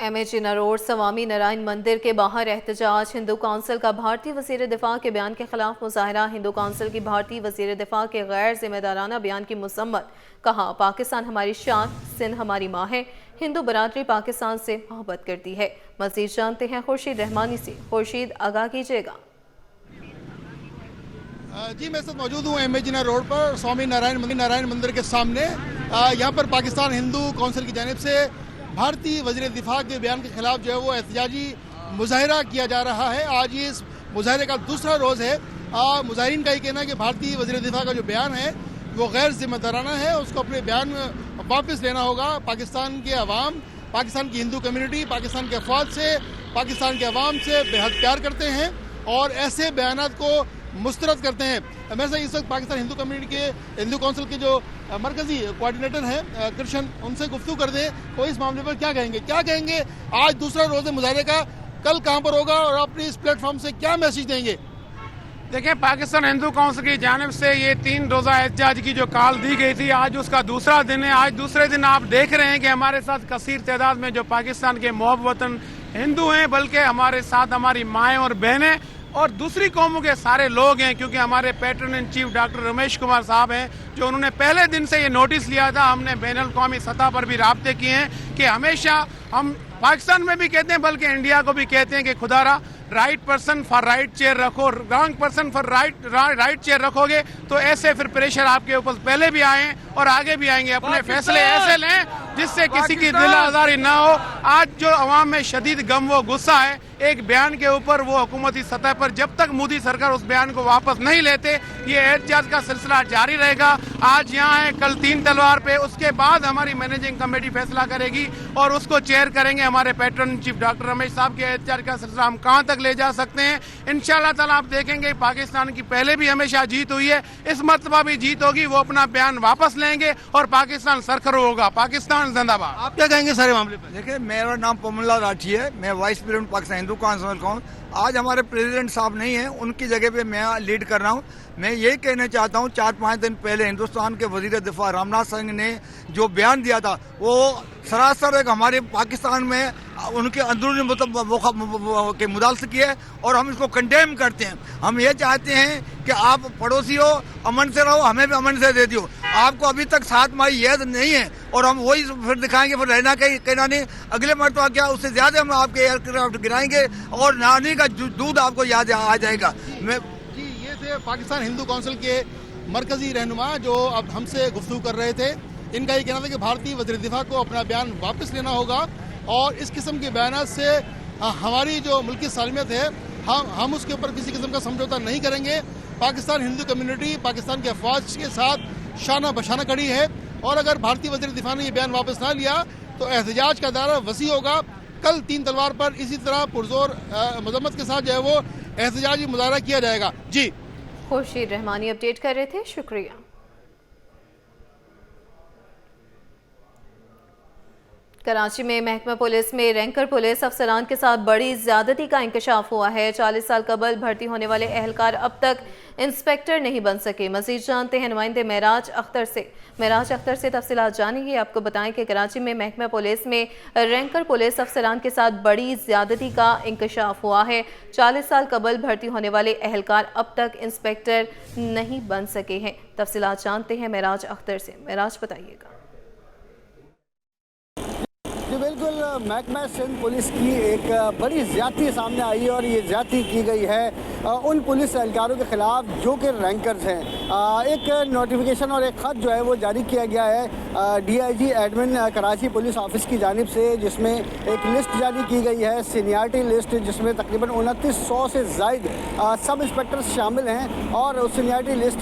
MH road Swami Narayan मंदिर के बाहर एहतजाज। हिंदू कौंसिल का भारतीय वज़ीर दिफा के बयान के खिलाफ मुजाहरा। हिंदू कौंसिल की भारतीय वज़ीर दिफा के गैर जिम्मेदाराना बयान की मसम्मत। कहा, पाकिस्तान हमारी शान, सिंध हमारी माँ है। हिंदू बरादरी पाकिस्तान से मोहब्बत करती है। मज़ीद जानते हैं खुर्शीद रहमानी से। खुर्शीद, आगाह कीजिएगा। जी, मैं सब मौजूद हूँ MH रोड पर स्वामी नारायण मंदिर के सामने। यहाँ पर पाकिस्तान हिंदू कौंसिल की जानिब से भारतीय वज़ीर दिफा के बयान के खिलाफ जो है वो एहतजाजी मुजाहरा किया जा रहा है। आज ये इस मुजाहरे का दूसरा रोज़ है। मुजाहिरीन का ये कहना है कि भारतीय वज़ीर दिफा का जो बयान है वो गैर जिम्मेदाराना है, उसको अपने बयान वापस लेना होगा। पाकिस्तान के अवाम, पाकिस्तान की हिंदू कम्यूनिटी पाकिस्तान के अफवाद से, पाकिस्तान के अवाम से बेहद प्यार करते हैं और ऐसे बयानात को मुस्तरद करते हैं। मैं से इस वक्त पाकिस्तान हिंदू कम्युनिटी के हिंदू कौंसिल के जो मरकजी कोऑर्डिनेटर हैं कृष्ण, उनसे गुफ्तगू कर दें। वो इस मामले पर क्या कहेंगे? आज दूसरा रोज़ है मुजाहरे का, कल कहाँ पर होगा और अपनी इस प्लेटफॉर्म से क्या मैसेज देंगे? देखिए, पाकिस्तान हिंदू कौंसिल की जानिब से ये 3 रोज़ा एहतजाज की जो कॉल दी गई थी, आज उसका दूसरा दिन है। आज दूसरे दिन आप देख रहे हैं कि हमारे साथ कसीर तादाद में जो पाकिस्तान के मोहब्बत वतन हिंदू हैं, बल्कि हमारे साथ हमारी माएँ और बहनें और दूसरी कौमों के सारे लोग हैं। क्योंकि हमारे pattern in chief doctor Ramesh Kumar साहब हैं, जो उन्होंने पहले दिन से ये नोटिस लिया था। हमने बैनुल कौमी सतह पर भी राब्ते किए हैं कि हमेशा हम पाकिस्तान में भी कहते हैं, बल्कि इंडिया को भी कहते हैं कि खुदारा right person for right chair रखो, wrong person for right chair रखोगे तो ऐसे फिर प्रेशर आपके ऊपर पहले भी आए और आगे भी आएंगे। अपने फैसले ऐसे लें जिससे किसी की दिल आज़ारी ना हो। आज जो अवाम में शदीद गम व गुस्सा है एक बयान के ऊपर, वो हुकूमती सतह पर जब तक मोदी सरकार उस बयान को वापस नहीं लेते ये एहतजाज का सिलसिला जारी रहेगा। आज यहाँ है, कल 3 तलवार पे, उसके बाद हमारी मैनेजिंग कमेटी फैसला करेगी और उसको चेयर करेंगे हमारे पैटर्न चीफ डॉक्टर रमेश साहब के। एहतजाज का सिलसिला हम कहाँ तक ले जा सकते हैं, इंशाअल्लाह ताला आप देखेंगे। पाकिस्तान की पहले भी हमेशा जीत हुई है, इस मरतबा भी जीत होगी। वो अपना बयान वापस लेंगे और पाकिस्तान सरखरू होगा। पाकिस्तान जिंदाबाद। आप क्या कहेंगे सारे मामले पर? देखिए, मेरा नाम पमनलाल राठी है, मैं vice president Pakistan Hindu council का हूँ। आज हमारे प्रेसिडेंट साहब नहीं हैं, उनकी जगह पे मैं लीड कर रहा हूँ। मैं यही कहना चाहता हूँ, 4-5 दिन पहले हिंदुस्तान के वजीर दिफा राजनाथ सिंह ने जो बयान दिया था वो सरासर एक हमारे पाकिस्तान में उनके अंदरूनी के मुदालसे की है और हम इसको कंडेम करते हैं। हम ये चाहते हैं कि आप पड़ोसी हो, अमन से रहो, हमें भी अमन से दे दियो। आपको अभी तक 7 माही याद नहीं है और हम वही फिर दिखाएंगे, फिर रहना कहीं कहना नहीं। अगले मरतबा क्या उससे ज्यादा हम आपके एयरक्राफ्ट गिराएंगे और नानी का दूध आपको याद आ जाएगा। ये थे पाकिस्तान हिंदू कौंसिल के मरकजी रहनुमा जो अब हमसे गुफ्तगू कर रहे थे। इनका ये कहना था कि भारतीय वज़ीर दिफा को अपना बयान वापस लेना होगा और इस किस्म के बयानात से हमारी जो मुल्की सालमियत है हम उसके ऊपर किसी किस्म का समझौता नहीं करेंगे। पाकिस्तान हिंदू कम्युनिटी पाकिस्तान के अफवाज के साथ शाना बशाना खड़ी है और अगर भारतीय वज़ीर दिफा ने ये बयान वापस ना लिया तो एहतजाज का दायरा वसी होगा। कल 3 तलवार पर इसी तरह पुरजोर मजम्मत के साथ जो है वो एहतजाजी मुजाहरा किया जाएगा। जी, खुर्शीद रहमानी अपडेट कर रहे थे, शुक्रिया। कराची में महकमा पुलिस में रैंकर पुलिस अफसरान के साथ बड़ी ज्यादती का इंकशाफ हुआ है। 40 साल कबल भर्ती होने वाले एहलकार अब तक इंस्पेक्टर नहीं बन सके। मजीद जानते हैं नुमाइंदे महराज अख्तर से तफसीलात जानेंगे। आपको बताएं कि कराची में महकमा पुलिस में रैंकर पुलिस अफसरान के साथ बड़ी ज्यादती का इंकशाफ हुआ है। 40 साल कबल भर्ती होने वाले एहलकार अब तक इंस्पेक्टर नहीं बन सके हैं। तफसीलात जानते हैं महराज अख्तर से। महराज, बताइएगा। जी बिल्कुल, महकमा सिंध पुलिस की एक बड़ी ज़्यादती सामने आई है और ये ज़्यादती की गई है उन पुलिस एहलकारों के ख़िलाफ़ जो कि रैंकर्स हैं। एक नोटिफिकेशन और एक ख़त जो है वो जारी किया गया है DIG admin Karachi police office की जानिब से, जिसमें एक लिस्ट जारी की गई है, सीनियरिटी लिस्ट, जिसमें तकरीबन 2900 से ज़ायद सब इंस्पेक्टर्स शामिल हैं। और उस सीनियरिटी लिस्ट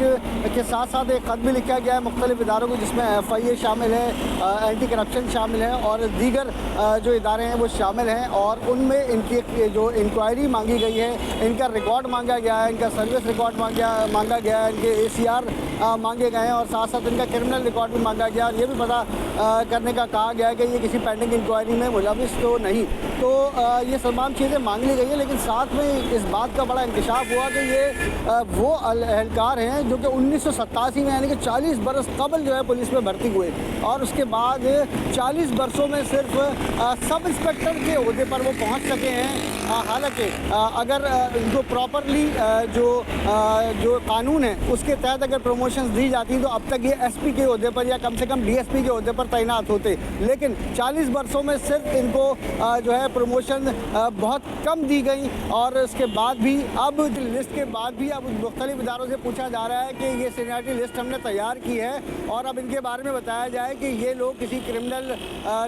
के साथ साथ एक ख़त भी लिखा गया है मुख्तलिफ इदारों को, जिसमें FIA शामिल है, एंटी करप्शन शामिल है और दीगर जो इदारे हैं वो शामिल हैं। और उनमें इनकी जो इंक्वायरी मांगी गई है, इनका रिकॉर्ड मांगा गया है, इनका सर्विस रिकॉर्ड मांगा गया है, इनके ACR मांगे गए हैं और साथ साथ इनका क्रिमिनल रिकॉर्ड भी मांगा गया और ये भी पता करने का कहा गया है कि ये किसी पेंडिंग इंक्वायरी में मुलविस तो नहीं। तो ये तमाम चीज़ें मांग ली गई हैं, लेकिन साथ में इस बात का बड़ा इंकशाफ हुआ कि ये वो एहलकार हैं जो कि 1987 में यानी कि 40 बरस कबल जो है पुलिस में भर्ती हुए और उसके बाद 40 बरसों में सिर्फ सब इंस्पेक्टर के ओहदे पर वो पहुंच सके हैं। हालांकि अगर इनको प्रॉपरली जो कानून है उसके तहत अगर प्रमोशंस दी जाती तो अब तक ये एसपी के ओहदे पर या कम से कम डीएसपी के ओहदे पर तैनात होते, लेकिन 40 बरसों में सिर्फ इनको जो है प्रमोशन बहुत कम दी गई और उसके बाद भी अब लिस्ट के बाद भी अब मुख्तलिफ इदारों से पूछा जा रहा है कि ये सीनियरिटी लिस्ट हमने तैयार की है और अब इनके बारे में बताया जाए कि ये लोग किसी क्रिमिनल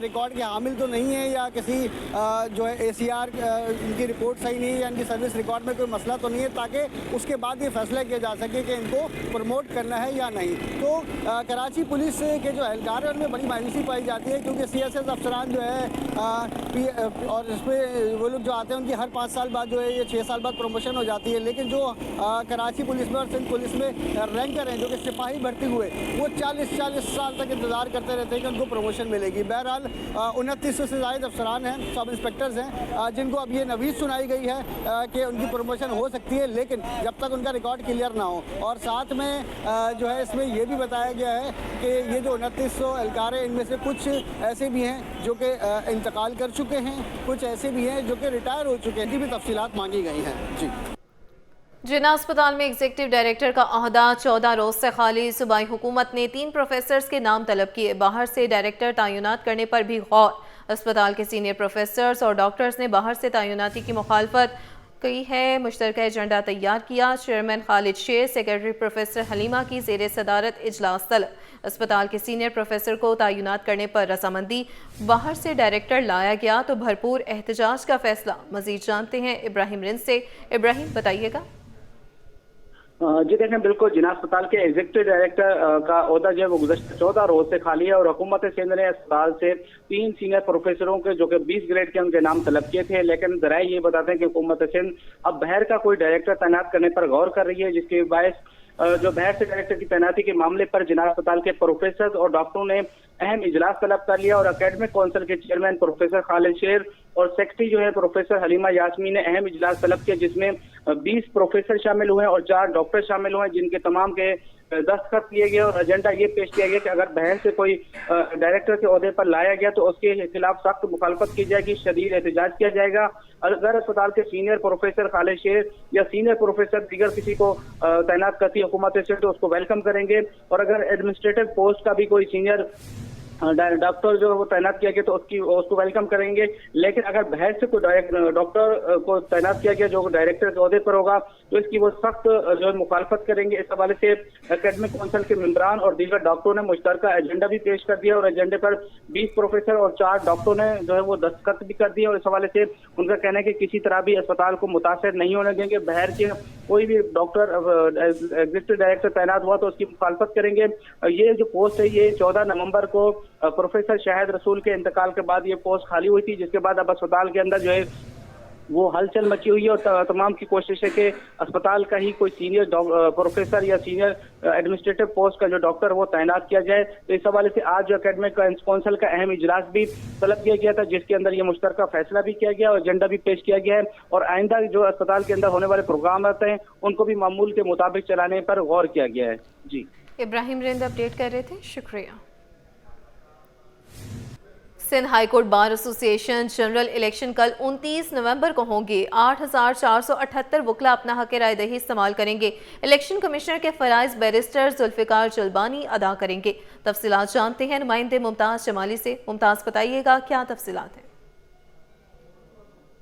रिकॉर्ड के हामिल तो नहीं है या किसी जो है ACR इनकी रिपोर्ट सही नहीं है या इनकी सर्विस रिकॉर्ड में कोई मसला तो नहीं है, ताकि उसके बाद ये फैसला किया जा सके कि इनको प्रमोट करना है या नहीं। तो कराची पुलिस के जो एहलकार है उनमें बड़ी मायूसी पाई जाती है क्योंकि CSS अफसरान जो है और इसमें वो लोग जो आते हैं उनकी हर 5 साल बाद जो है ये 6 साल बाद प्रमोशन हो जाती है, लेकिन जो कराची पुलिस में और सिंध पुलिस में रैंकर हैं जो कि सिपाही भर्ती हुए वो 40 साल तक इंतज़ार करते रहते हैं कि उनको प्रमोशन मिलेगी। बहरहाल 2900 से ज़ायद अफसरान हैं, सब इंस्पेक्टर्स हैं जिनको अब ये नवीज़ सुनाई गई है कि उनकी प्रमोशन हो सकती है, लेकिन जब तक उनका रिकॉर्ड क्लियर ना हो। और साथ में जो है इसमें ये भी बताया गया है कि ये जो 2900 एहलकार हैं इनमें से कुछ ऐसे भी हैं जो कि इंतकाल कर चुके हैं, कुछ ऐसे भी हैं जो कि रिटायर हो चुके हैं, इनकी भी तफसीलात मांगी गई हैं। जी जिन्ना अस्पताल में एग्जीक्यूटिव डायरेक्टर का अहदा 14 रोज से खाली। सूबाई हुकूमत ने 3 प्रोफेसर्स के नाम तलब किए, बाहर से डायरेक्टर तैनात करने पर भी गौर। अस्पताल के सीनियर प्रोफेसर्स और डॉक्टर्स ने बाहर से तैनाती की मुखालफत की है। मुश्तरका एजेंडा तैयार किया। चेयरमैन खालिद शेर, सेक्रेटरी प्रोफेसर हलीमा की ज़ेर सदारत इजलास तलब। अस्पताल के सीनियर प्रोफेसर को तैनात करने पर रजामंदी। बाहर से डायरेक्टर लाया गया तो भरपूर एहतजाज का फैसला। मजीद जानते हैं इब्राहिम रिंद से। इब्राहिम बताइएगा। जी देखें, बिल्कुल जिन्ना अस्पताल के एग्जीक्यूटिव डायरेक्टर का ओहदा जो है वो गुज़श्ता 14 रोज से खाली है और हुकूमत सिंध ने अस्पताल से 3 सीनियर प्रोफेसरों के जो कि 20 ग्रेड के उनके नाम तलब किए थे, लेकिन ज़राए ये बताते हैं कि हुकूमत सिंध अब बाहर का कोई डायरेक्टर तैनात करने पर गौर कर रही है, जिसके बायस जो बाहर से डायरेक्टर की तैनाती के मामले पर जिन्ना अस्पताल के प्रोफेसर और डॉक्टरों ने अहम इजलास तलब कर लिया और एकेडमिक काउंसिल के चेयरमैन प्रोफेसर खालिद शेर और सेक्रेटरी जो है प्रोफेसर हलीमा यास्मीन ने अहम इजलास तलब किया, जिसमें 20 प्रोफेसर शामिल हुए और 4 डॉक्टर शामिल हुए, जिनके तमाम के दस्तखत किए गए और एजेंडा ये पेश किया गया कि अगर बाहर से कोई डायरेक्टर के ओहदे पर लाया गया तो उसके खिलाफ सख्त मुखालफत की जाएगी, शदीद एहतजाज किया जाएगा। अगर अस्पताल के सीनियर प्रोफेसर खालिद शेर या सीनियर प्रोफेसर दीगर किसी को तैनात करती है हुकूमत से तो उसको वेलकम करेंगे, और अगर एडमिनिस्ट्रेटिव पोस्ट का भी कोई सीनियर डॉक्टर जो वो तैनात किया गया तो उसको वेलकम करेंगे। लेकिन अगर बाहर से कोई डॉक्टर को तैनात किया गया जो डायरेक्टर के ओहदे पर होगा तो इसकी वो सख्त जो है मुखालफत करेंगे। इस हवाले से एकेडमिक काउंसिल के मेंबरान और दीगर डॉक्टरों ने मुश्तरका एजेंडा भी पेश कर दिया और एजेंडे पर 20 प्रोफेसर और 4 डॉक्टरों ने जो है वो दस्तखत भी कर दिए और इस हवाले से उनका कहना है कि किसी तरह भी अस्पताल को मुतासर नहीं होने देंगे। बाहर के कोई भी डॉक्टर एग्जीक्यूटिव डायरेक्टर तैनात हुआ तो उसकी मुखालफत करेंगे। ये जो पोस्ट है ये 14 नवंबर को प्रोफेसर शाहिद रसूल के इंतकाल के बाद ये पोस्ट खाली हुई थी, जिसके बाद अब अस्पताल के अंदर जो है वो हलचल मची हुई है और तमाम की कोशिश है कि अस्पताल का ही कोई सीनियर प्रोफेसर या सीनियर एडमिनिस्ट्रेटिव पोस्ट का जो डॉक्टर वो तैनात किया जाए। तो इस हवाले से आज जो एकेडमिक काउंसिल का अहम इजलास भी तलब किया गया था, जिसके अंदर ये मुश्तरका फैसला भी किया गया और एजेंडा भी पेश किया गया है और आइंदा जो अस्पताल के अंदर होने वाले प्रोग्राम रहते हैं उनको भी मामूल के मुताबिक चलाने पर गौर किया गया है। जी इब्राहिम रिंद अपडेट कर रहे थे, शुक्रिया। Sindh high court bar association general election कल 29 नवंबर को होंगे। 8478 वकला अपना हक राय दही इस्तेमाल करेंगे। इलेक्शन कमिश्नर के फराइज बैरिस्टर जुल्फिकार जलबानी अदा करेंगे। तफसीलात जानते हैं नुमाइंदे मुमताज जमाली से। मुमताज बताइएगा क्या तफसीलात हैं।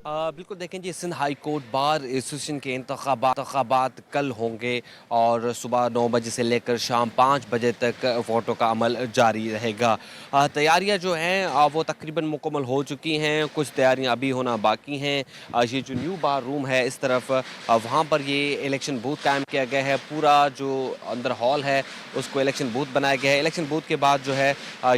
बिल्कुल देखें जी, Sindh high court bar association के इंतखाबात कल होंगे और सुबह 9 बजे से लेकर शाम 5 बजे तक वोटों का अमल जारी रहेगा। तैयारियां जो हैं वो तकरीबन मुकम्मल हो चुकी हैं, कुछ तैयारियां अभी होना बाकी हैं। ये जो न्यू बार रूम है इस तरफ वहाँ पर ये इलेक्शन बूथ कायम किया गया है। पूरा जो अंदर हॉल है उसको इलेक्शन बूथ बनाया गया है। इलेक्शन बूथ के बाद जो है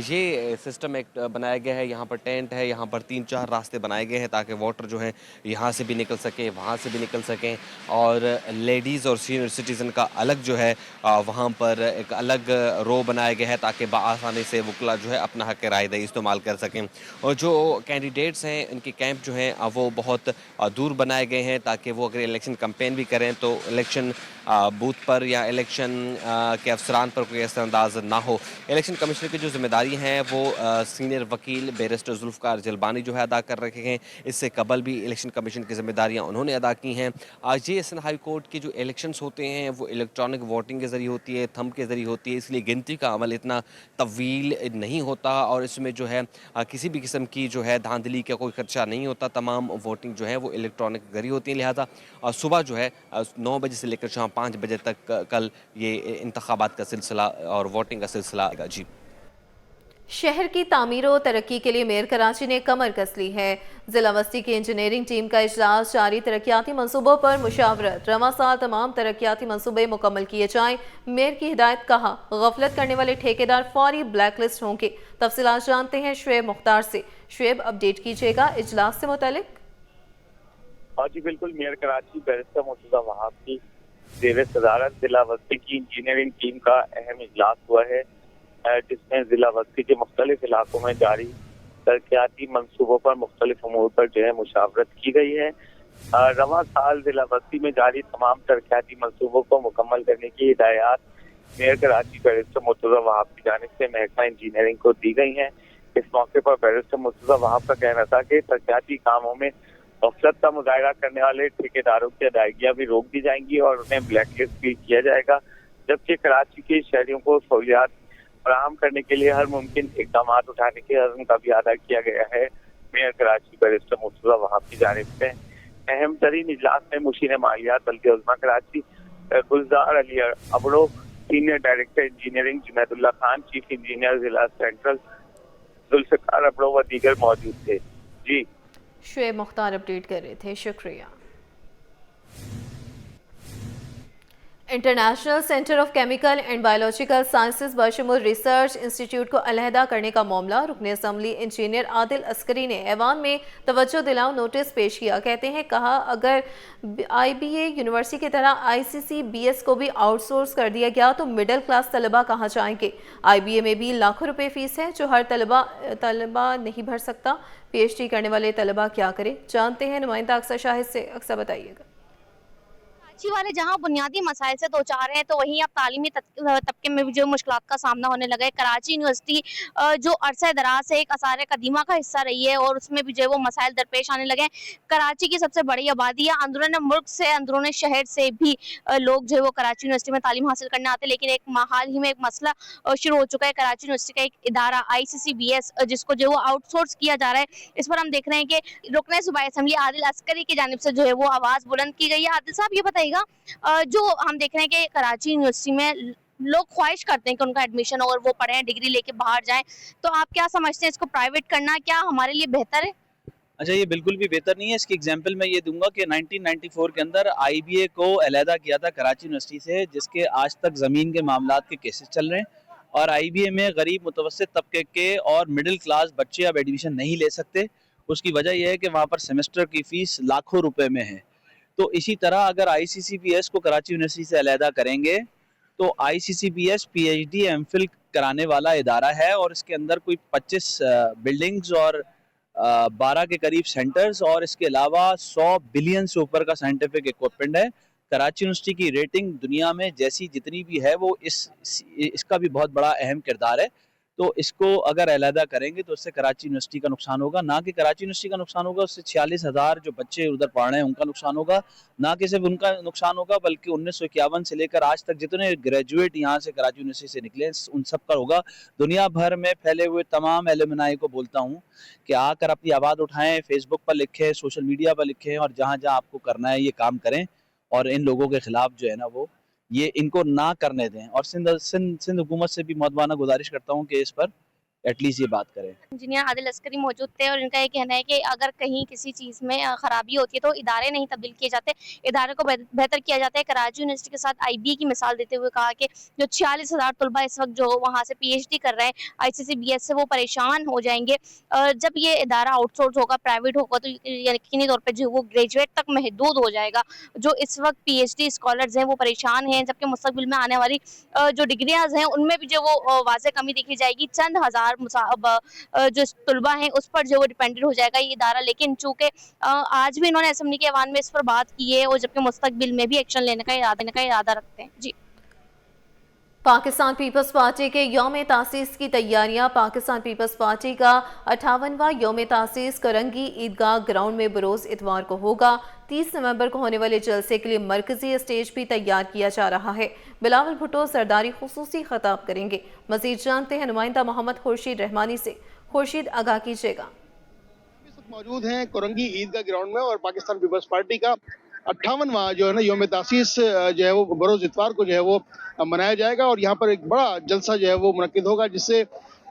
ये सिस्टम एक बनाया गया है, यहाँ पर टेंट है, यहाँ पर 3-4 रास्ते बनाए गए हैं ताकि वोटर जो हैं यहाँ से भी निकल सकें, वहाँ से भी निकल सकें, और लेडीज़ और सीनियर सिटीज़न का अलग जो है वहाँ पर एक अलग रो बनाया गया है ताकि बआसानी से वकला जो है अपना हक़ राय दही इस्तेमाल कर सकें। और जो कैंडिडेट्स हैं उनके कैंप जो हैं वो बहुत दूर बनाए गए हैं ताकि वो अगर इलेक्शन कैंपेन भी करें तो इलेक्शन बूथ पर या इलेक्शन के अफसरान पर कोई असरअंदाज ना हो। इलेक्शन कमिश्नर की जो जिम्मेदारी हैं वो सीनियर वकील बैरिस्टर जुल्फ़कार जलबानी जो है अदा कर रखे हैं। इससे कबल भी इलेक्शन कमीशन की जिम्मेदारियां उन्होंने अदा की हैं। आज ये सिंध हाई कोर्ट की जो इलेक्शंस होते हैं वो इलेक्ट्रॉनिक वोटिंग के ज़रिए होती है, थंब के ज़रिए होती है, इसलिए गिनती का अमल इतना तवील नहीं होता और इसमें जो है किसी भी किस्म की जो है धांधली का कोई खर्चा नहीं होता। तमाम वोटिंग जो है वो इलेक्ट्रॉनिक के ज़रिए होती है। लिहाजा सुबह जो है 9 बजे से लेकर शाम 5 बजे तक कल ये इंतखाबात का सिलसिला और वोटिंग का सिलसिला आएगा। जी, शहर की तामीर और तरक्की के लिए मेयर कराची ने कमर कस ली है। जिला वस्ती की इंजीनियरिंग टीम का इजलास जारी, तरक्याती मंसूबों पर मुशावरत। रवां साल तमाम तरक्याती मंसूबे मुकम्मल किए जाएं। मेयर की हिदायत, कहा गफलत करने वाले ठेकेदार फौरी ब्लैक लिस्ट होंगे। तफसीलात जानते हैं शुएब मुख्तार से। शुएब, अपडेट कीजिएगा इजलास से मुतालिक। जी बिल्कुल, मेयर कराची बैरिस्टर मुर्तजा वहाब की ज़ेर सदारत जिला वस्ती की इंजीनियरिंग टीम का अहम इजलास हुआ है, जिसमें जिला वस्ती के मुख्तलिफ इलाकों में जारी तरक्याती मंसूबों पर मुख्तलिफ अमूर पर जो है मुशावरत की गई है। रवां साल जिला वस्ती में जारी तमाम तरक्याती मंसूबों को मुकम्मल करने की हिदायत मेयर कराची बैरिस्टर मुर्तजा वहाब की जानिब से महकमा इंजीनियरिंग को दी गई हैं। इस मौके पर बैरिस्टर मुर्तजा वहाब का कहना था कि तरक्याती कामों में गफलत का मुजाहरा करने वाले ठेकेदारों की अदायगियां भी रोक दी जाएंगी और उन्हें ब्लैक लिस्ट भी किया जाएगा, जबकि कराची के शहरियों को सहूलियात फराहम करने के लिए हर मुमकिन इकदाम उठाने के अज़्म का भी अदा किया गया है। मेयर कराची बैरिस्टर मुर्तजा वहाब की जानिब से अहम तरीन इजलास में मुशीर मालियात बल्कि उज़्मा Karachi Gulzar Ali Abro, senior director engineering Junaidullah Khan, chief engineer जिला सेंट्रल जुल्फ़िकार अबड़ो व दीगर मौजूद थे। जी, शुएब मुख्तार अपडेट कर रहे थे, शुक्रिया। International centre of chemical and biological sciences बशमूल रिसर्च इंस्टीट्यूट को अलहदा करने का मामला रुकन असम्बली इंजीनियर आदिल अस्करी ने ऐवान में तवज्जो दिलाओ नोटिस पेश किया। कहते हैं, कहा अगर IBA यूनिवर्सिटी की तरह ICCBS को भी आउटसोर्स कर दिया गया तो मिडिल क्लास तलबा कहाँ जाएंगे। IBA में भी लाखों रुपए फीस है जो हर तलबा नहीं भर सकता। PhD करने वाले तलबा क्या करें, जानते हैं नुमाइंदा अक्सर शाहिद से। अक्सर बताइएगा। कराची वाले जहां बुनियादी मसाइल से दो चार हैं तो वहीं अब तालीमी तबके में भी जो मुश्किलात का सामना होने लगा है। कराची यूनिवर्सिटी जो अरसा दराज से एक आसार कदीमा का हिस्सा रही है और उसमें भी जो है वो मसाइल दरपेश आने लगे हैं। कराची की सबसे बड़ी आबादी है, अंदरून मुल्क से अंदरून शहर से भी लोग जो है वो कराची यूनिवर्सिटी में तालीम हासिल करने आते हैं। लेकिन एक हाल ही में एक मसला शुरू हो चुका है। कराची यूनिवर्सिटी का एक इदारा ICCBS जिसको जो वो आउटसोर्स किया जा रहा है, इस पर हम देख रहे हैं कि रुकने सूबाई असम्बली आदिल अस्करी की जानिब से जो है वो आवाज़ बुलंद की गई है। आदिल साहब, ये बताइएगा, जो हम देख रहे हैं कि कराची यूनिवर्सिटी में लोग ख्वाहिश करते हैं कि उनका एडमिशन हो और वो पढ़ें, डिग्री लेके बाहर जाएं, तो आप क्या समझते हैं, इसको प्राइवेट करना क्या हमारे लिए बेहतर है? अच्छा, ये बिल्कुल भी बेहतर नहीं है। इसकी एग्जाम्पल मैं ये दूंगा कि 1994 के अंदर IBA को अलहदा किया था कराची यूनिवर्सिटी से, जिसके आज तक ज़मीन के मामलात के केसेस चल रहे हैं और IBA में गरीब मुतवस्सित तबके के और मिडिल क्लास बच्चे अब एडमिशन नहीं ले सकते। उसकी वजह यह है कि वहाँ पर सेमेस्टर की फ़ीस लाखों रुपए में है। तो इसी तरह अगर ICCBS को कराची यूनिवर्सिटी से अलहदा करेंगे तो ICCBS PhD MPhil कराने वाला इदारा है और इसके अंदर कोई 25 बिल्डिंग्स और 12 के करीब सेंटर्स और इसके अलावा 100 बिलियन से ऊपर का साइंटिफिक इक्विपमेंट है। कराची यूनिवर्सिटी की रेटिंग दुनिया में जैसी जितनी भी है वो इसका भी बहुत बड़ा अहम किरदार है। तो इसको अगर अलहदा करेंगे तो उससे कराची यूनिवर्सिटी का नुकसान होगा, ना कि कराची यूनिवर्सिटी का नुकसान होगा, उससे 46,000 जो बच्चे उधर पढ़ रहे हैं उनका नुकसान होगा। ना कि सिर्फ उनका नुकसान होगा बल्कि 1951 से लेकर आज तक जितने ग्रेजुएट यहाँ से कराची यूनिवर्सिटी से निकले उन सब का होगा। दुनिया भर में फैले हुए तमाम एलुमनाई को बोलता हूँ कि आकर अपनी आवाज़ उठाएँ, फेसबुक पर लिखें, सोशल मीडिया पर लिखें और जहाँ जहाँ आपको करना है ये काम करें और इन लोगों के खिलाफ जो है ना वो ये इनको ना करने दें। और सिंध हुकूमत से भी मौदबाना गुजारिश करता हूँ कि इस पर एटलीस्ट ये बात करें। इंजीनियर आदिल अस्करी मौजूद थे और इनका ये कहना है कि अगर कहीं किसी चीज़ में खराबी होती है तो इदारे नहीं तब्दील किए जाते, इदारे को बेहतर किया जाता है। कराची यूनिवर्सिटी के साथ IBA की मिसाल देते हुए कहा कि जो 46,000 तलबा इस वक्त जो वहाँ से PhD कर रहे हैं ICCBS से, वो परेशान हो जाएंगे। जब ये इदारा आउटसोर्स होगा, प्राइवेट होगा, तो यकीनी तौर पर जो वो ग्रेजुएट तक महदूद हो जाएगा। जो इस वक्त PhD स्कॉलर्स हैं वो परेशान हैं, जबकि मुस्तकबिल में आने वाली जो डिग्रियाँ हैं उनमें भी जो वो वाज़ेह कमी देखी जाएगी। चंद हज़ार जो तलबा हैं उस पर जो वो डिपेंडेंट हो जाएगा ये इदारा। लेकिन चूंकि आज भी इन्होंने असेंबली के ऐवान में इस पर बात की है और जबकि मुस्तकबिल में भी एक्शन लेने का इरादा रखते हैं। जी। पाकिस्तान पीपल्स पार्टी के यौम तासीस की तैयारियां। पाकिस्तान पीपल्स पार्टी का 58वां यौम तासीस करंगी ईदगाह ग्राउंड में बरोज इतवार को होगा। 30 नवंबर को होने वाले जलसे के लिए मरकजी स्टेज भी तैयार किया जा रहा है। बिलावल भुट्टो सरदारी खुसूसी खिताब करेंगे। मजीद जानते हैं नुमाइंदा मोहम्मद खुर्शीद रहमानी से। खुर्शीद, आगाह कीजिएगा। मौजूद हैं कोरंगी ईदगाह ग्राउंड में और पाकिस्तान पीपल्स पार्टी का 58वां जो है ना यौम तासीस जो है वो बरोज इतवार को जो है वो मनाया जाएगा और यहाँ पर एक बड़ा जलसा जो है वो मुनक्किद होगा, जिससे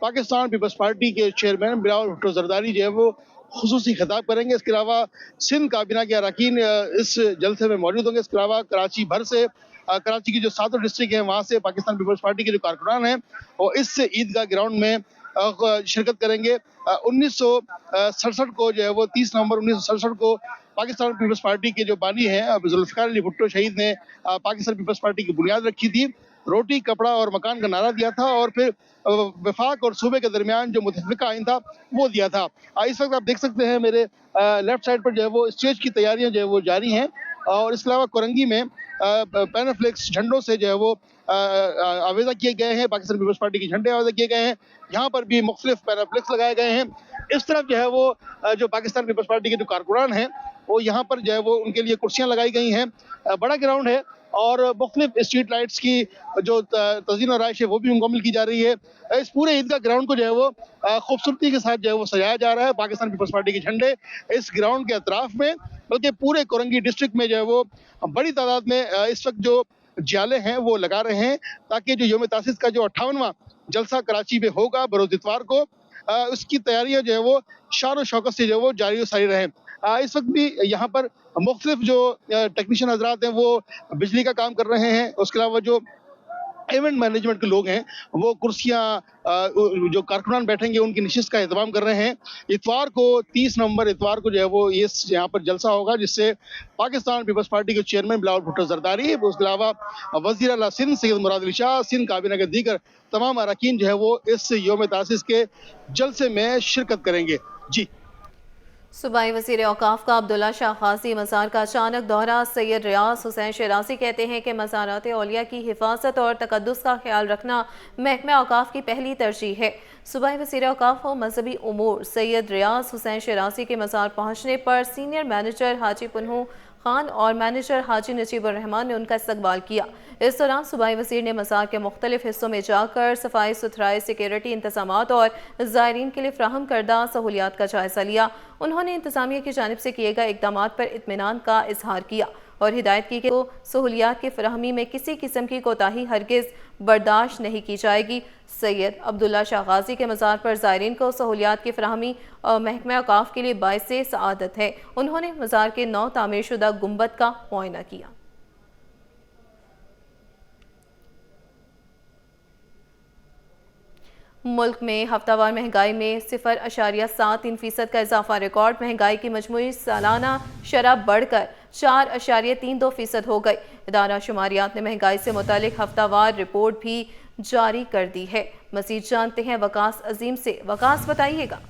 पाकिस्तान पीपल्स पार्टी के चेयरमैन बिलावल भुट्टो जरदारी जो है वो खुसूसी खिताब करेंगे। इसके अलावा सिंध काबीना के अरकान इस जलसे में मौजूद होंगे। इसके अलावा कराची भर से, कराची की जो 7 डिस्ट्रिक्ट हैं वहाँ से पाकिस्तान पीपल्स पार्टी के जो कारकुनान हैं वो इस ईदगाह ग्राउंड में शिरकत करेंगे। 1967 को जो है वो 30 नवंबर 1967 को पाकिस्तान पीपल्स पार्टी के जो बानी हैं जुल्फ़िकार अली भुट्टो शहीद ने पाकिस्तान पीपल्स पार्टी की बुनियाद रखी थी। रोटी, कपड़ा और मकान का नारा दिया था और फिर वफाक और सूबे के दरमियान जो मुतफ़िक़ा आइन था वो दिया था। इस वक्त आप देख सकते हैं मेरे लेफ्ट साइड पर जो है वो स्टेज की तैयारियां जो है वो जारी हैं और इसके अलावा कोरंगी में पैनाफ्लेक्स झंडों से जो है वो आवेदा किए गए हैं। पाकिस्तान पीपल्स पार्टी के झंडे आवेदा किए गए हैं। यहाँ पर भी मुख्तलिफ पैनाफ्लेक्स लगाए गए हैं। इस तरफ जो है वो जो पाकिस्तान पीपल्स पार्टी के जो कारकुनान हैं वो यहाँ पर जो है वो उनके लिए कुर्सियाँ लगाई गई हैं। बड़ा ग्राउंड है और मुख्तलिफ स्ट्रीट लाइट्स की जो तज़ीन और राइश है वो भी मुकम्मल की जा रही है। इस पूरे ईदगाह ग्राउंड को जो है वो खूबसूरती के साथ जो है वो सजाया जा रहा है। पाकिस्तान पीपल्स पार्टी के झंडे इस ग्राउंड के अतराफ में, बल्कि पूरे कोरंगी डिस्ट्रिक्ट में जो है वो बड़ी तादाद में इस वक्त जो जाले हैं वो लगा रहे हैं, ताकि जो यौम तासीस का जो 58वां जलसा कराची में होगा बरोज इतवार को, उसकी तैयारियां जो है वो शान और शौकत से जो है वो जारी और सारी रहें। इस वक्त भी यहाँ पर मुख्तलिफ जो टेक्नीशियन हजरात हैं वो बिजली का काम कर रहे हैं। उसके अलावा जो इवेंट मैनेजमेंट के लोग हैं वो कुर्सियाँ जो कारकुनान बैठेंगे उनकी नशिस्त का इंतजाम कर रहे हैं। इतवार को 30 नवंबर इतवार को जो है वो ये यहाँ पर जलसा होगा, जिससे पाकिस्तान पीपल्स पार्टी के चेयरमैन बिलावल भुट्टो जरदारी, उसके अलावा वज़ीर आला सिंध सैयद मुराद अली शाह, सिंध काबीना के दीगर तमाम अरकान जो है वो इस यौम तासीस के जलसे में शिरकत करेंगे। जी। सूबाई वज़ीर औक़ाफ़ का अब्दुल्ला शाह ग़ाज़ी मज़ार का अचानक दौरा। सैयद रियाज हुसैन शरासी कहते हैं कि मज़ारात औलिया की हिफाजत और तक़द्दुस का ख्याल रखना महकमा औक़ाफ़ की पहली तरजीह है। सूबाई वज़ीर औक़ाफ़ व मज़हबी उमूर सैयद रियाज हुसैन शरासी के मज़ार पहुँचने पर सीनियर मैनेजर हाजी पुन्हू खान और मैनेजर हाजी नजीबुर रहमान ने उनका इस्तकबाल किया। इस दौरान सूबाई वज़ीर ने मज़ार के मुख्तलिफ हिस्सों में जाकर सफाई सुथराई, सिक्योरिटी इंतज़ामात और ज़ायरीन के लिए फ़राहम करदा सहूलियात का जायज़ा लिया। उन्होंने इंतज़ामिया की जानिब से किए गए इक़दामात पर इत्मीनान का इजहार किया और हिदायत की कि सहूलियात की फ़राहमी में किसी किस्म की कोताही हरगिज़ बर्दाश्त नहीं की जाएगी। सैयद अब्दुल्ला शाह ग़ाज़ी के मज़ार पर ज़ायरीन को सहूलियात की फ़राहमी महकमा औक़ाफ़ के लिए बाइसे सआदत है। उन्होंने मज़ार के नौ तामीर शुदा गुंबद का मुआयना किया। मुल्क में हफ्तावार महंगाई में 0.73% का इजाफा। रिकॉर्ड महंगाई की मजमूई सालाना शरह बढ़कर 4.32% हो गई। इदारा शुमारियात ने महंगाई से मुतालिक हफ्तावार रिपोर्ट भी जारी कर दी है। मज़ीद जानते हैं वकास अजीम से। वकास, बताइएगा।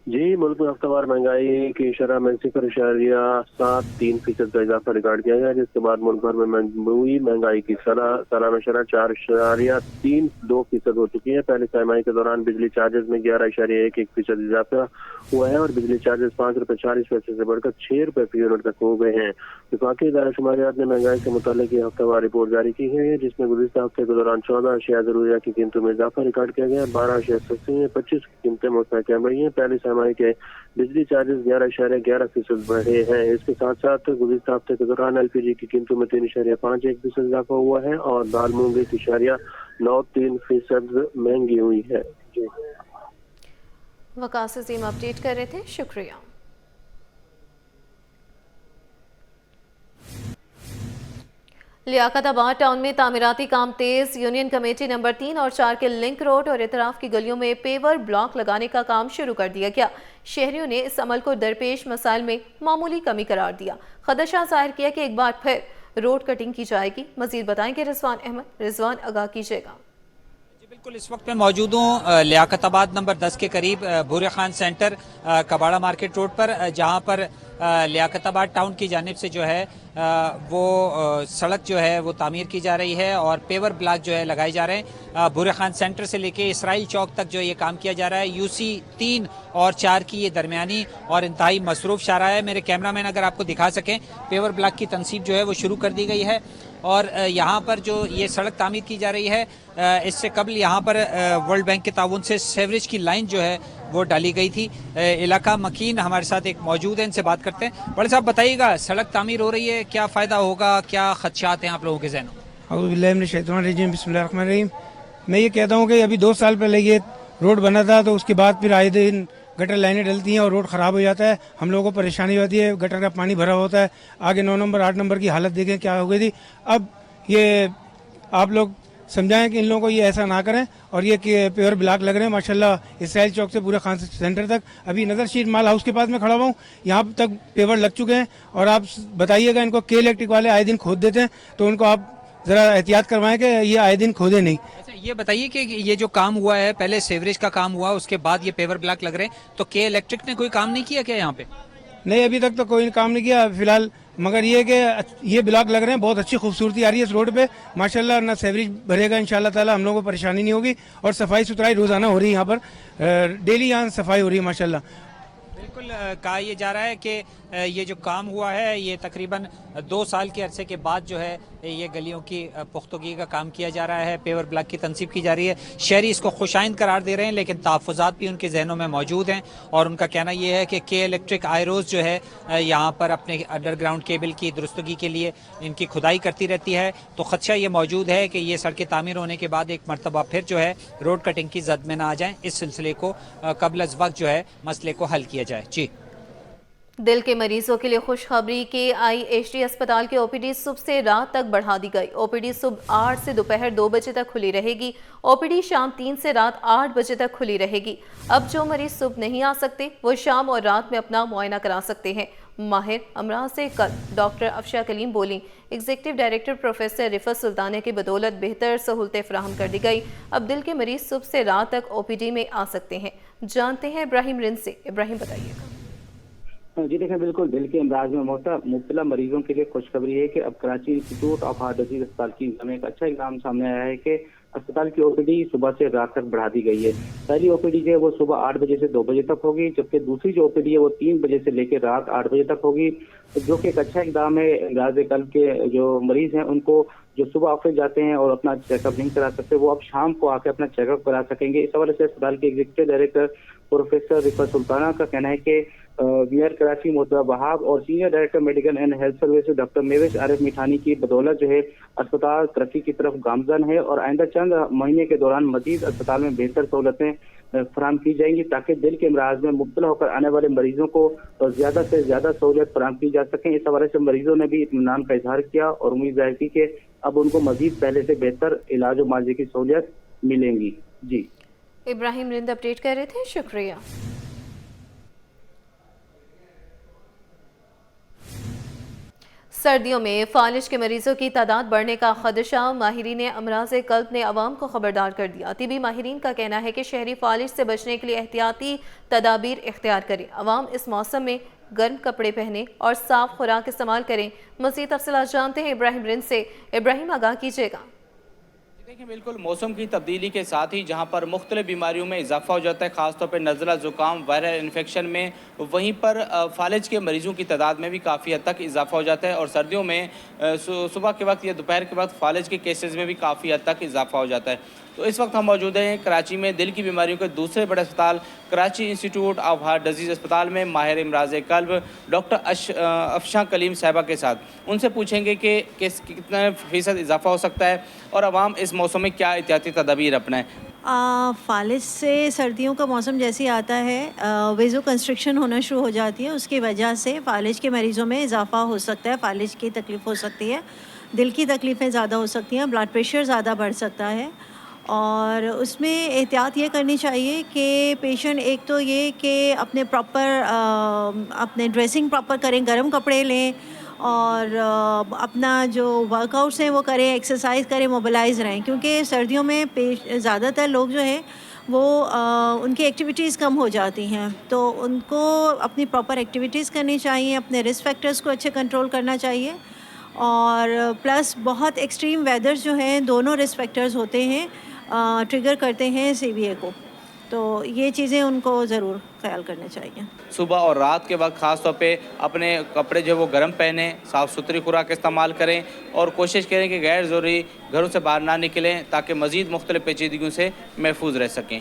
जी, मुल्क में हफ्तावार महंगाई की शरह में 0.73% का इजाफा रिकॉर्ड किया गया, जिसके बाद मुल्क भर में मजमूई महंगाई की सालाना शरह 4.32% हो चुकी है। पहले तिमाही के दौरान बिजली चार्जेस में 11.11% इजाफा हुआ है और बिजली चार्जेस ₹5.40 से बढ़कर ₹6 फी यूनिट तक हो गए हैं। वफाकी इदारा शुमारियात ने महंगाई से मुताल्लिक ये हफ्तावार रिपोर्ट जारी की है, जिसमें गुज़िश्ता हफ्ते के दौरान 14 अशिया ज़रूरिया की कीमतों में इजाफा रिकॉर्ड किया गया है। 12 अशिया सस्ती हैं, 25 की कीमतें मुस्तहकम रही हैं। पहली तिमाही के बिजली चार्जेस 11.11% बढ़े हैं। इसके साथ साथ गुज़िश्ता हफ्ते के दौरान LPG की कीमतों में 3.51% इजाफा हुआ है और दाल मूंग 1.93% महंगी हुई है। جی वकास अजीम अपडेट कर रहे थे, शुक्रिया। लियाकताबाद टाउन में तामीराती काम तेज, यूनियन कमेटी नंबर 3 और 4 के लिंक रोड और इतराफ की गलियों में पेवर ब्लॉक लगाने का काम शुरू कर दिया गया। शहरियों ने इस अमल को दरपेश मसाइल में मामूली कमी करार दिया। खदशा जाहिर किया कि एक बार फिर रोड कटिंग की जाएगी। मजीद बताएंगे रिजवान अहमद। रिजवान, आगाह कीजिएगा। बिल्कुल, इस वक्त मैं मौजूद हूँ लियाकताबाद नंबर 10 के करीब भूरे खान सेंटर कबाड़ा मार्केट रोड पर, जहाँ पर लियाकताबाद टाउन की जानिब से जो है वो सड़क जो है वो तामीर की जा रही है और पेवर ब्लॉक जो है लगाए जा रहे हैं। भूरे खान सेंटर से लेके इसराइल चौक तक जो ये काम किया जा रहा है। यूसी 3 और 4 की ये दरमियानी और इंतहाई मसरूफ शाहराह है। मेरे कैमरामैन अगर आपको दिखा सकें, पेवर ब्लॉक की तनसीब जो है वो शुरू कर दी गई है और यहाँ पर जो ये सड़क तामीर की जा रही है, इससे कबल यहाँ पर वर्ल्ड बैंक के ताउन से सेवरेज की लाइन जो है वो डाली गई थी। इलाका मकीन हमारे साथ एक मौजूद है, इनसे बात करते हैं। बड़े साहब बताइएगा, सड़क तामीर हो रही है, क्या फ़ायदा होगा, क्या खदशात हैं आप लोगों के ज़हनों में? औज़ुबिल्लाहि बिस्मिल्लाहिर्रहमानिर्रहीम। मैं ये कहता हूँ कि अभी 2 साल पहले ये रोड बना था, तो उसके बाद फिर आए दिन गटर लाइनें डलती हैं और रोड ख़राब हो जाता है। हम लोगों को परेशानी होती है, गटर का पानी भरा होता है। आगे 9 नंबर 8 नंबर की हालत देखें क्या हो गई थी। अब ये आप लोग समझाएं कि इन लोगों को ये ऐसा ना करें और ये पेवर ब्लॉक लग रहे हैं माशाल्लाह इसराइल चौक से पूरे खान सेंटर तक। अभी नज़र शीट माल हाउस के पास में खड़ा हुआ हूँ, यहाँ तक पेवर लग चुके हैं। और आप बताइएगा, इनको के इलेक्ट्रिक वाले आए दिन खोद देते हैं, तो उनको आप ज़रा एहतियात करवाएं कि ये आए दिन खोदे नहीं। अच्छा, ये बताइए कि ये जो काम हुआ है, पहले सेवरेज का काम हुआ, उसके बाद ये पेवर ब्लॉक लग रहे हैं, तो के इलेक्ट्रिक ने कोई काम नहीं किया क्या यहाँ पे? नहीं, अभी तक तो कोई काम नहीं किया फिलहाल, मगर ये कि ये ब्लॉक लग रहे हैं, बहुत अच्छी खूबसूरती आ रही है इस रोड पे माशाल्लाह। ना सेवरेज भरेगा इंशाल्लाह ताला, हम लोगों को परेशानी नहीं होगी और सफाई सुथराई रोजाना हो रही है यहाँ पर, डेली यहाँ सफाई हो रही है माशाल्लाह। बिल्कुल, कहा यह जा रहा है कि ये जो काम हुआ है ये तकरीबन 2 साल के अरसे के बाद जो है ये गलियों की पुख्तगी का काम किया जा रहा है, पेवर ब्लॉक की तनसीब की जा रही है। शहरी इसको खुशाइंद करार दे रहे हैं, लेकिन तहफ़्फ़ुज़ात भी उनके जहनों में मौजूद हैं और उनका कहना यह है कि के इलेक्ट्रिक आयरोज़ जो है यहाँ पर अपने अंडरग्राउंड केबल की दुरुस्तगी के लिए इनकी खुदाई करती रहती है। तो खदशा ये मौजूद है कि ये सड़कें तामीर होने के बाद एक मरतबा फिर जो है रोड कटिंग की जद में ना आ जाएँ। इस सिलसिले को कबल अज़ वक्त जो है मसले को हल किया जाए। जी, दिल के मरीजों के लिए खुशखबरी के IHD अस्पताल की OPD सुबह से रात तक बढ़ा दी गई। OPD सुबह 8 से दोपहर 2 बजे तक खुली रहेगी। OPD शाम 3 से रात 8 बजे तक खुली रहेगी। अब जो मरीज सुबह नहीं आ सकते वो शाम और रात में अपना मुआयना करा सकते हैं। माहिर अमराज से कल डॉक्टर अफशा कलीम बोली, executive director professor Rifat Sultania की बदौलत बेहतर सहूलतें फराहम कर दी गई। अब दिल के मरीज सुबह से रात तक OPD में आ सकते हैं। जानते हैं इब्राहिम रिंद से। इब्राहिम बताइएगा। जी देखें, बिल्कुल दिल के अमराज में मुब्तला मरीजों के लिए खुशखबरी है कि अब Karachi institute of heart disease अस्पताल की में एक अच्छा इकदाम सामने आया है कि अस्पताल की OPD सुबह से रात तक बढ़ा दी गई है। पहली OPD जो है वो सुबह 8 बजे से 2 बजे तक होगी, जबकि दूसरी जो OPD है वो 3 बजे से लेकर रात 8 बजे तक होगी, जो कि एक अच्छा इकदाम है। इमराज कल्ब के जो मरीज हैं उनको जो सुबह ऑफिस जाते हैं और अपना चेकअप नहीं करा सकते, वो अब शाम को आकर अपना चेकअप करा सकेंगे। इस हवाले से अस्पताल के executive director professor Rifat Sultana का कहना है कि मेयर कराची मोहतरमा वहाब और senior director medical and health services doctor Mehwish Arif Mithani की बदौलत जो है अस्पताल तरक्की की तरफ गामजन है और आइंदा चंद महीने के दौरान मजीद अस्पताल में बेहतर सहूलतें फराहम की जाएंगी, ताकि दिल के अमराज में मुब्तला होकर आने वाले मरीजों को ज्यादा से ज्यादा सहूलियत फराहम की जा सके। इस हवाले से मरीजों ने भी इत्मीनान का इजहार किया और उम्मीद जाहिर की कि अब उनको मजीद पहले से बेहतर इलाज और मुआवजे की सहूलियत मिलेंगी। जी, इब्राहिम रिंद अपडेट कर रहे थे, शुक्रिया। सर्दियों में फालिज के मरीजों की तादाद बढ़ने का खदशा, माहिरीन अमराज कल्ब ने अवाम को खबरदार कर दिया। तिबी माहिरीन का कहना है कि शहरी फालिज से बचने के लिए एहतियाती तदाबीर इख्तियार करें। अवाम इस मौसम में गर्म कपड़े पहने और साफ खुराक इस्तेमाल करें। मज़ीद तफसीलात जानते हैं इब्राहिम रिंद से। इब्राहिम, आगाह कीजिएगा। देखिए, बिल्कुल मौसम की तब्दीली के साथ ही जहाँ पर मुख्तलिफ बीमारियों में इजाफा हो जाता है, ख़ासतौर पर नज़ला ज़ुकाम वायरल इन्फेक्शन में, वहीं पर फालिज के मरीज़ों की तादाद में भी काफ़ी हद तक इजाफा हो जाता है और सर्दियों में सुबह के वक्त या दोपहर के वक्त फालिज के केसेस में भी काफ़ी हद तक इजाफा हो जाता है। तो इस वक्त हम मौजूद हैं कराची में दिल की बीमारियों के दूसरे बड़े अस्पताल Karachi institute of heart disease अस्पताल में माहिर इमराज कल्ब डॉक्टर अफशा कलीम साहिबा के साथ। उनसे पूछेंगे कि कितना फ़ीसद इजाफा हो सकता है और आवाम इस मौसम में क्या एहतियाती तदाबीर अपनाएं। फालिज से सर्दियों का मौसम जैसे ही आता है वेज़ो कंस्ट्रिक्शन होना शुरू हो जाती है। उसकी वजह से फालिज के मरीज़ों में इजाफ़ा हो सकता है, फालिज की तकलीफ़ हो सकती है, दिल की तकलीफ़ें ज़्यादा हो सकती हैं, ब्लड प्रेशर ज़्यादा बढ़ सकता है। और उसमें एहतियात ये करनी चाहिए कि पेशेंट एक तो ये कि अपने अपने ड्रेसिंग प्रॉपर करें, गर्म कपड़े लें और अपना जो वर्कआउट्स हैं वो करें, एक्सरसाइज करें, मोबिलाइज रहें, क्योंकि सर्दियों में ज़्यादातर लोग जो हैं वो उनकी एक्टिविटीज़ कम हो जाती हैं, तो उनको अपनी प्रॉपर एक्टिविटीज़ करनी चाहिए, अपने रिस्क फैक्टर्स को अच्छे कंट्रोल करना चाहिए। और प्लस बहुत एक्सट्रीम वेदर्स जो हैं दोनों रिस्क फैक्टर्स होते हैं, ट्रिगर करते हैं CVA को, तो ये चीज़ें उनको ज़रूर ख्याल करना चाहिए। सुबह और रात के वक्त ख़ास तौर पे अपने कपड़े जो वो गर्म पहने, साफ़ सुथरी खुराक इस्तेमाल करें और कोशिश करें कि गैर ज़रूरी घरों से बाहर ना निकलें ताकि मज़ीद मुख्तलिफ पेचीदगियों से महफूज रह सकें।